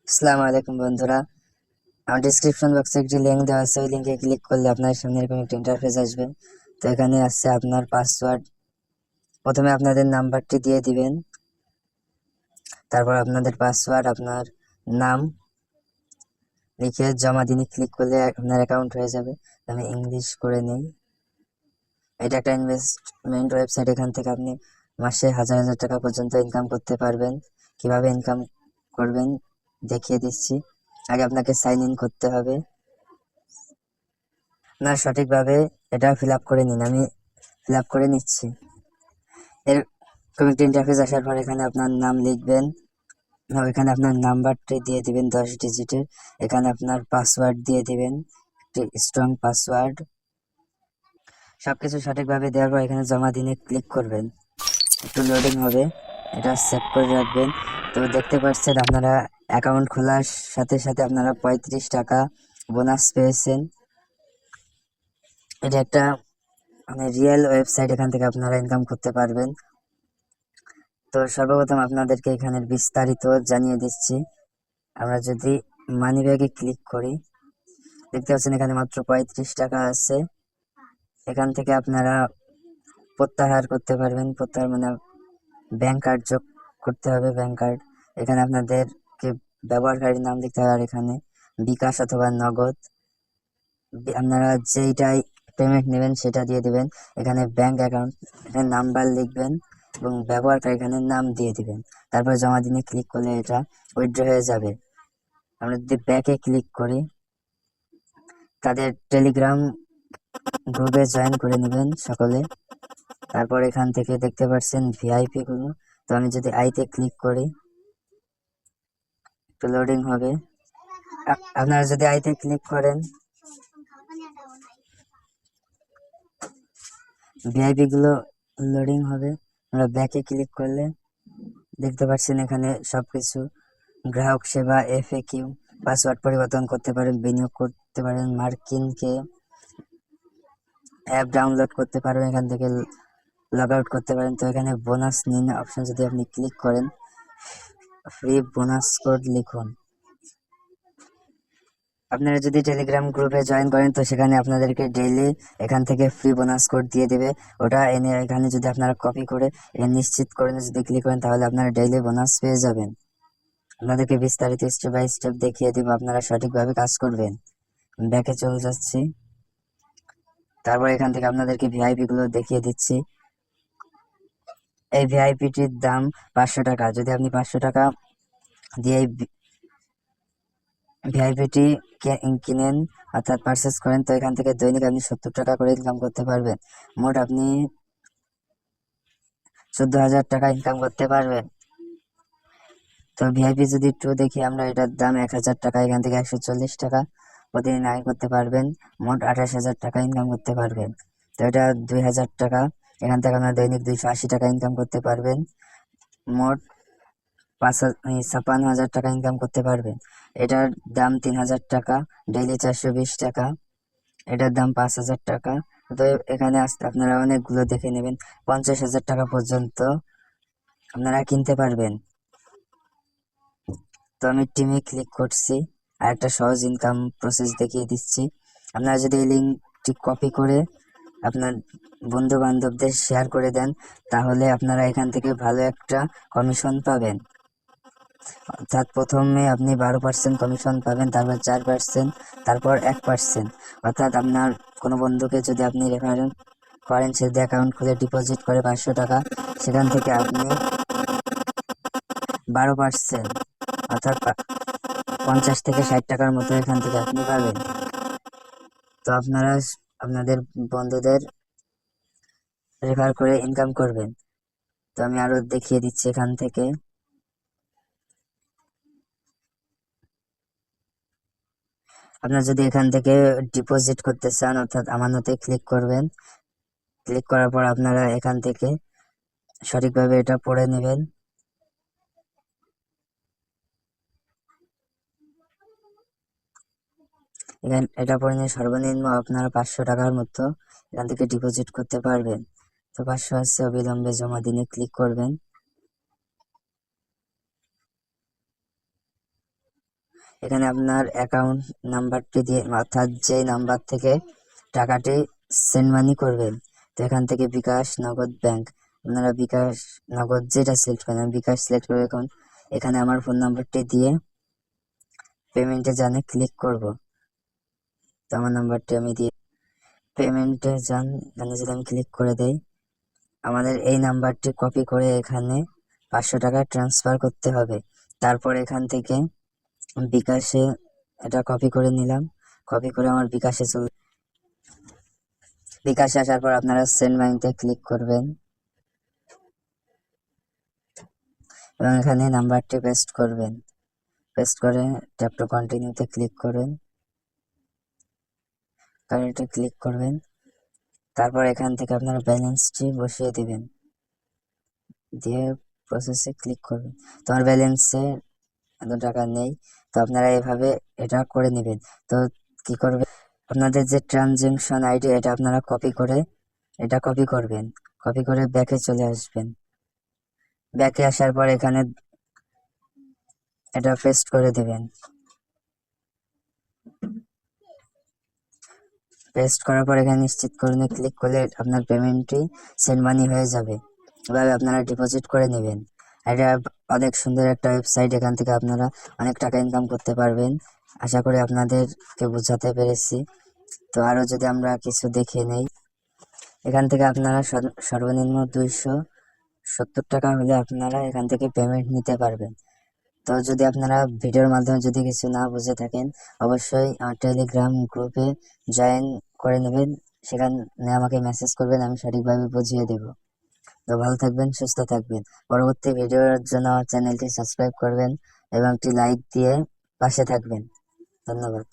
আসসালামু আলাইকুম বন্ধুরা। আমার ডিসক্রিপশন বক্সে একটি লিঙ্ক দেওয়া আছে, ওই লিঙ্কে ক্লিক করলে আপনার সামনে এরকম একটা ইন্টারফেস আসবে। তো এখানে আছে আপনার পাসওয়ার্ড। প্রথমে আপনাদের নাম্বারটি দিয়ে দিবেন, তারপর আপনাদের পাসওয়ার্ড, আপনার নাম লিখে জমা দিনে ক্লিক করলে আপনার অ্যাকাউন্ট হয়ে যাবে। আমি ইংলিশ করে নেই। এটা একটা ইনভেস্টমেন্ট ওয়েবসাইট। এখান থেকে আপনি মাসে হাজার হাজার টাকা পর্যন্ত ইনকাম করতে পারবেন। কিভাবে ইনকাম করবেন দেখিয়ে দিচ্ছি। আগে আপনাকে সাইন ইন করতে হবে। না, সঠিকভাবে এটা ফিল আপ করে নিন। আমি ফিল আপ করে নিচ্ছি। এরকম একটা ইন্টারফেস আসার পর এখানে আপনার নাম লিখবেন, এখানে আপনার নাম্বারটি দিয়ে দিবেন 10 ডিজিটের। এখানে আপনার পাসওয়ার্ড দিয়ে দিবেন, একটি স্ট্রং পাসওয়ার্ড। সবকিছু সঠিকভাবে দেওয়ার পর এখানে জমা দিনে ক্লিক করবেন। একটু লোডিং হবে, এটা সেভ করে রাখবেন। তো দেখতে পাচ্ছেন আপনারা অ্যাকাউন্ট খোলার সাথে সাথে আপনারা 35 টাকা বোনাস পেয়েছেন। এটা একটা মানে রিয়েল ওয়েবসাইট, এখান থেকে আপনারা ইনকাম করতে পারবেন। তো সর্বপ্রথম আপনাদেরকে এখানে বিস্তারিত জানিয়ে দিচ্ছি। আমরা যদি মানি ব্যাগে ক্লিক করি, দেখতে পাচ্ছেন এখানে মাত্র 35 টাকা আছে। এখান থেকে আপনারা প্রত্যাহার করতে পারবেন। প্রত্যাহার মানে ব্যাংক কার্ড যোগ করতে হবে, ব্যাংক কার্ড। এখানে আপনাদেরকে ব্যবহারকারীর নাম লিখতে হবে, আর এখানে বিকাশ অথবা নগদ আপনারা যেইটাই পেমেন্ট নেবেন সেটা দিয়ে দিবেন। এখানে ব্যাংক অ্যাকাউন্ট এখানে নাম্বার লিখবেন এবং ব্যবহারকারী এখানে নাম দিয়ে দিবেন। তারপর জমা দিনে ক্লিক করলে এটা উইথড্র হয়ে যাবে। আমরা যদি ব্যাকে ক্লিক করি, তাদের টেলিগ্রাম গ্রুপে জয়েন করে নেবেন সকলে। তারপর এখান থেকে দেখতে পাচ্ছেন ভিআইপি গুলো। তো আমি যদি আইতে ক্লিক করি, একটু লোডিং হবে। আপনারা যদি আইতে ক্লিক করেন, ভিআইপি গুলো লোডিং হবে। আমরা ব্যাকে ক্লিক করলে দেখতে পাচ্ছেন এখানে সবকিছু গ্রাহক সেবা, এফএকিউ, পাসওয়ার্ড পরিবর্তন করতে পারেন, বিনিয়োগ করতে পারেন, মার্কিনকে অ্যাপ ডাউনলোড করতে পারবেন, এখান থেকে লগ আউট করতে পারেন। তো এখানে বোনাস নিন অপশন যদি আপনি ক্লিক করেন, ফ্রি বোনাস কোড লিখুন। আপনারা যদি টেলিগ্রাম গ্রুপে জয়েন করেন তো সেখানে আপনাদেরকে ডেইলি এখান থেকে ফ্রি বোনাস কোড দিয়ে দেবে। ওটা এনে এখানে যদি আপনারা কপি করে এখানে নিশ্চিত করে যদি ক্লিক করেন তাহলে আপনারা ডেইলি বোনাস পেয়ে যাবেন। আপনাদেরকে বিস্তারিত স্টেপ বাই স্টেপ দেখিয়ে দিব, আপনারা সঠিকভাবে কাজ করবেন। ব্যাকে চলে যাচ্ছি। তারপর এখান থেকে আপনাদেরকে ভিআইপি গুলো দেখিয়ে দিচ্ছি। এই ভিআইপিটির দাম 500 টাকা। যদি আপনি 500 টাকা দিয়ে ভিআইপিটি কিনেন অর্থাৎ পারচেস করেন, তো এখান থেকে দৈনিক আপনি 70 টাকা করে ইনকাম করতে পারবেন। মোট আপনি 14,000 টাকা ইনকাম করতে পারবেন। তো ভিআইপি যদি একটু দেখি আমরা, এটার দাম 1,000 টাকা। এখান থেকে 140 টাকা প্রতিদিন আয় করতে পারবেন। মোট 28,000 টাকা ইনকাম করতে পারবেন। তো এটা 2,000 টাকা। এখান থেকে আপনার দৈনিক 280 টাকা ইনকাম করতে পারবেন। মোট 56,000 টাকা ইনকাম করতে পারবেন। এটার দাম 3,000 টাকা, ডেইলি 420 টাকা। এটার দাম 5,000 টাকা। তো এখানে আসতে আপনারা অনেকগুলো দেখে নেবেন, 50,000 টাকা পর্যন্ত আপনারা কিনতে পারবেন। তো আমি টিমে ক্লিক করছি, আর একটা সহজ ইনকাম প্রসেস দেখিয়ে দিচ্ছি। আপনারা যদি এই লিঙ্কটি কপি করে আপনার বন্ধু বান্ধবদের শেয়ার করে দেন তাহলে আপনারা এখান থেকে ভালো একটা কমিশন পাবেন। অর্থাৎ প্রথমে আপনি 12% কমিশন পাবেন, তারপর 4%, তারপর 1%। অর্থাৎ আপনার কোনো বন্ধুকে যদি আপনি রেফার করেন, সে যদি অ্যাকাউন্ট খুলে ডিপোজিট করে 500 টাকা, সেখান থেকে আপনি 12% অর্থাৎ 50 থেকে 60 টাকার মতো এখান থেকে আপনি পাবেন। তো আপনারা আপনাদের বন্ধুদের রেফার করে ইনকাম করবেন। তো আমি আরো দেখিয়ে দিচ্ছি এখান থেকে। আপনারা যদি এখান থেকে ডিপোজিট করতে চান অর্থাৎ আমানতে ক্লিক করবেন। ক্লিক করার পর আপনারা এখান থেকে সঠিকভাবে এটা পড়ে নেবেন। এখানে এটা পড়ে নিয়ে সর্বনিম্ন আপনারা 500 টাকার মতো এখান থেকে ডিপোজিট করতে পারবেন। তো 500 আসছে, অবিলম্বে জমা দিনে ক্লিক করবেন। এখানে আপনার অ্যাকাউন্ট নাম্বারটি দিয়ে, অর্থাৎ যে নাম্বার থেকে টাকাটি সেন্ড মানি করবেন, তো এখান থেকে বিকাশ, নগদ, ব্যাংক, আপনারা বিকাশ, নগদ যেটা সিলেক্ট করেন, আমি বিকাশ সিলেক্ট করে এখানে আমার ফোন নাম্বারটি দিয়ে পেমেন্টে জানে ক্লিক করব। তো আমার নাম্বারটি আমি দিয়ে পেমেন্টে যান, এখানে যদি আমি ক্লিক করে দেই, আমাদের এই নাম্বারটি কপি করে এখানে 500 টাকা ট্রান্সফার করতে হবে। তারপর এখান থেকে বিকাশে এটা কপি করে নিলাম, কপি করে আমার বিকাশে আসার পর আপনারা সেন্ড মানিতে ক্লিক করবেন এবং এখানে নাম্বারটি পেস্ট করবেন। পেস্ট করে ট্যাপ টু কন্টিনিউতে ক্লিক করবেন, কারেন্টে ক্লিক করবেন। তারপর এখান থেকে আপনারা ব্যালেন্সটি বসিয়ে দিবেন, দিয়ে প্রসেসে ক্লিক করবেন। তোমার ব্যালেন্সে এত টাকা নেই, তো আপনারা এভাবে এটা করে নেবেন। তো কি করবেন, আপনাদের যে ট্রানজ্যাকশন আইডি এটা আপনারা কপি করবেন, কপি করে ব্যাকে চলে আসবেন। ব্যাকে আসার পর এখানে এটা পেস্ট করে দেবেন। পেস্ট করার পর এখানে নিশ্চিত করুন ক্লিক করলে আপনার পেমেন্টটি সেন্ড মানি হয়ে যাবে। এভাবে আপনারা ডিপোজিট করে নেবেন। এটা অনেক সুন্দর একটা ওয়েবসাইট, এখান থেকে আপনারা অনেক টাকা ইনকাম করতে পারবেন। আশা করি আপনাদেরকে বোঝাতে পেরেছি। তো আরো যদি আমরা কিছু দেখে নেই, এখান থেকে আপনারা সর্বনিম্ন 270 টাকা হলে আপনারা এখান থেকে পেমেন্ট নিতে পারবেন। তো যদি আপনারা ভিডিওর মাধ্যমে যদি কিছু না বুঝে থাকেন, অবশ্যই আমার টেলিগ্রাম গ্রুপে জয়েন করে নেবেন, সেখানে আমাকে মেসেজ করবেন, আমি সঠিকভাবে বুঝিয়ে দেব। তো ভালো থাকবেন, সুস্থ থাকবেন। পরবর্তী ভিডিওর জন্য আমার চ্যানেলটি সাবস্ক্রাইব করবেন এবং একটি লাইক দিয়ে পাশে থাকবেন। ধন্যবাদ।